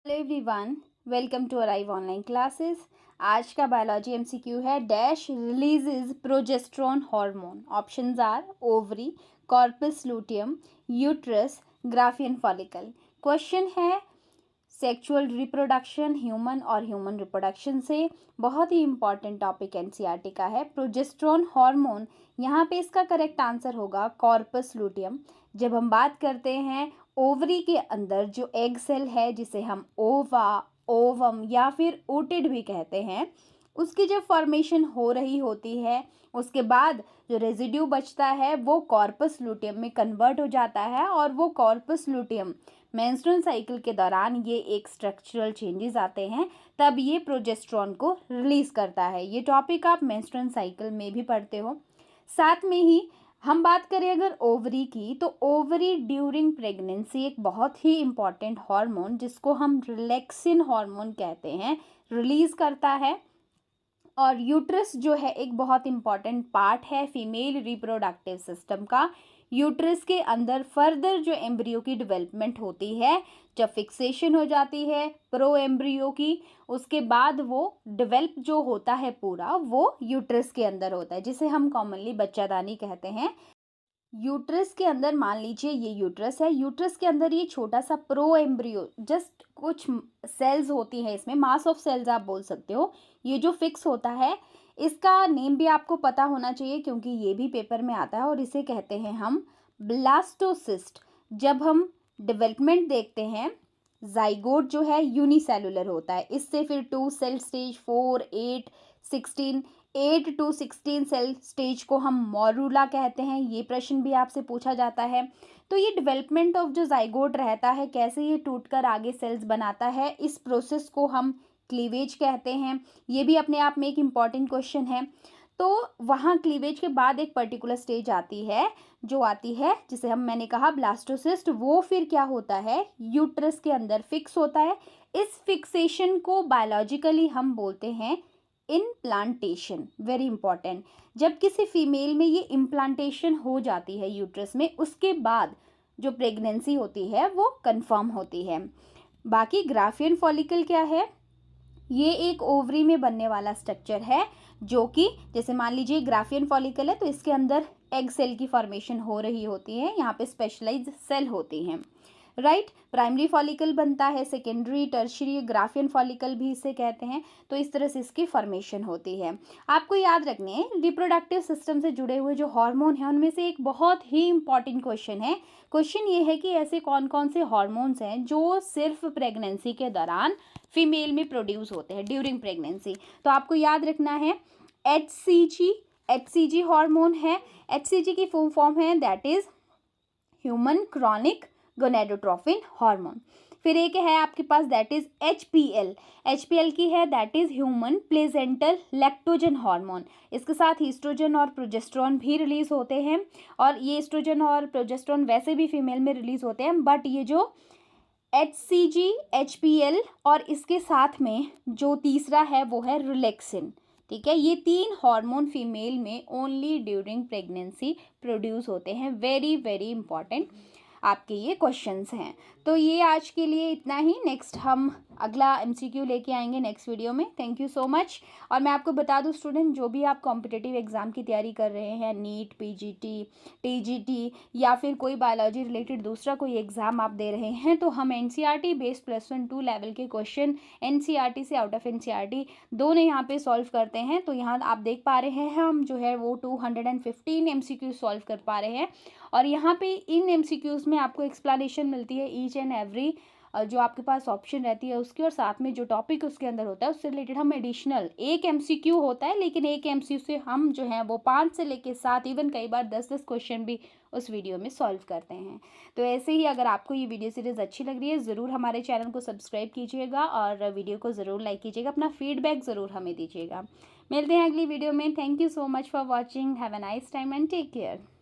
Hello everyone, welcome to Arrive online classes. आज का biology MCQ है dash releases progesterone hormone. Options are ovary, corpus luteum, uterus, Graafian follicle. Question है sexual reproduction human और human reproduction से। बहुत ही important topic NCERT का है progesterone hormone. यहाँ पे इसका करेक्ट आंसर होगा कॉर्पस लूटियम। जब हम बात करते हैं ओवरी के अंदर जो एग सेल है जिसे हम ओवा, ओवम या फिर ओटिड भी कहते हैं, उसकी जब फॉर्मेशन हो रही होती है उसके बाद जो रेजिड्यू बचता है वो कॉर्पस लूटियम में कन्वर्ट हो जाता है और वो कॉर्पस लूटियम मेंस्ट्रुअल साइकिल के दौरान ये एक स्ट्रक्चरल चेंजेस आते हैं, तब ये प्रोजेस्टेरोन को रिलीज करता है। ये टॉपिक आप मेंस्ट्रुअल साइकिल में भी पढ़ते हो। साथ में ही हम बात करें अगर ओवरी की, तो ओवरी ड्यूरिंग प्रेगनेंसी एक बहुत ही इम्पॉर्टेंट हार्मोन जिसको हम रिलैक्सिन हार्मोन कहते हैं रिलीज करता है। और यूट्रस जो है एक बहुत इम्पॉर्टेंट पार्ट है फीमेल रिप्रोडक्टिव सिस्टम का। यूट्रस के अंदर फर्दर जो एम्ब्रियो की डेवलपमेंट होती है, जब फिक्सेशन हो जाती है प्रो एम्ब्रियो की, उसके बाद वो डेवलप जो होता है पूरा वो यूट्रस के अंदर होता है, जिसे हम कॉमनली बच्चादानी कहते हैं। यूट्रस के अंदर मान लीजिए ये यूट्रस है, यूट्रस के अंदर ये छोटा सा प्रो एम्ब्रियो जस्ट कुछ सेल्स होती हैं, इसमें मास ऑफ सेल्स आप बोल सकते हो। ये जो फिक्स होता है इसका नेम भी आपको पता होना चाहिए क्योंकि ये भी पेपर में आता है और इसे कहते हैं हम ब्लास्टोसिस्ट। जब हम डेवलपमेंट देखते हैं जाइगोट जो है यूनिसेलुलर होता है, इससे फिर 2 cell stage, 4, 8, 16, 8 to 16 cell stage को हम मॉरूला कहते हैं। ये प्रश्न भी आपसे पूछा जाता है। तो ये डेवलपमेंट ऑफ जो जाइगोट रहता है, कैसे ये टूटकर आगे सेल्स बनाता है, इस प्रोसेस को हम क्लीवेज कहते हैं। ये भी अपने आप में एक इम्पॉर्टेंट क्वेश्चन है। तो वहाँ क्लीवेज के बाद एक पर्टिकुलर स्टेज आती है जो आती है जिसे मैंने कहा ब्लास्टोसिस्ट। वो फिर क्या होता है, यूट्रस के अंदर फिक्स होता है। इस फिक्सेशन को बायोलॉजिकली हम बोलते हैं इम्प्लांटेशन। Very important. जब किसी फीमेल में ये इम्प्लांटेशन हो जाती है यूट्रस में, उसके बाद जो प्रेगनेंसी होती है वो कंफर्म होती है। बाकी ग्राफियन फॉलिकल क्या है, ये एक ओवरी में बनने वाला स्ट्रक्चर है जो कि जैसे मान लीजिए ग्राफियन फॉलिकल है तो इसके अंदर एग सेल की फॉर्मेशन हो रही होती है, यहाँ पे स्पेशलाइज्ड सेल होती हैं, राइट। प्राइमरी फॉलिकल बनता है, सेकेंडरी, टर्शियरी, ग्राफियन फॉलिकल भी इसे कहते हैं। तो इस तरह से इसकी फॉर्मेशन होती है। आपको याद रखने हैं रिप्रोडक्टिव सिस्टम से जुड़े हुए जो हार्मोन हैं उनमें से एक बहुत ही इंपॉर्टेंट क्वेश्चन है। क्वेश्चन ये है कि ऐसे कौन कौन से हार्मोन्स हैं जो सिर्फ प्रेगनेंसी के दौरान फीमेल में प्रोड्यूस होते हैं ड्यूरिंग प्रेगनेंसी। तो आपको याद रखना है HCG हार्मोन है। HCG की फुल फॉर्म है that is human chronic gonadotrophin hormone. फिर एक है आपके पास दैट इज HPL की है that is human placental lactogen hormone. इसके साथ ईस्ट्रोजन और प्रोजेस्टेरोन भी रिलीज होते हैं और ये ईस्ट्रोजन और प्रोजेस्टेरोन वैसे भी फीमेल में रिलीज होते हैं, बट ये जो HCG, HPL और इसके साथ में जो तीसरा है वो है रिलैक्सिन। ठीक है, ये 3 हार्मोन फीमेल में ओनली ड्यूरिंग प्रेगनेंसी प्रोड्यूस होते हैं। वेरी वेरी इंपॉर्टेंट आपके ये क्वेश्चंस हैं। तो ये आज के लिए इतना ही। नेक्स्ट हम अगला MCQ लेके आएंगे नेक्स्ट वीडियो में। Thank you so much. और मैं आपको बता दूं स्टूडेंट, जो भी आप कॉम्पिटिटिव एग्जाम की तैयारी कर रहे हैं, नीट, PGT, TGT या फिर कोई बायोलॉजी रिलेटेड दूसरा कोई एग्जाम आप दे रहे हैं, तो हम NCERT बेस्ड +1-2 लेवल के क्वेश्चन NCERT से आउट ऑफ NCERT दोनों यहाँ पे सॉल्व करते हैं। तो यहाँ आप देख पा रहे हैं हम जो है वो 215 MCQ सॉल्व कर पा रहे हैं और यहाँ पे इन MCQs में आपको एक्सप्लेनेशन मिलती है ईच एंड एवरी जो आपके पास ऑप्शन रहती है उसकी, और साथ में जो टॉपिक उसके अंदर होता है उससे रिलेटेड हम एडिशनल एक MCQ होता है, लेकिन एक MCQ से हम जो है वो 5 से लेके 7 इवन कई बार 10-10 क्वेश्चन भी उस वीडियो में सॉल्व करते हैं। तो ऐसे ही अगर आपको ये वीडियो सीरीज़ अच्छी लग रही है ज़रूर हमारे चैनल को सब्सक्राइब कीजिएगा और वीडियो को ज़रूर लाइक कीजिएगा, अपना फीडबैक ज़रूर हमें दीजिएगा। मिलते हैं अगली वीडियो में। Thank you so much for watching. Have a nice time and take care.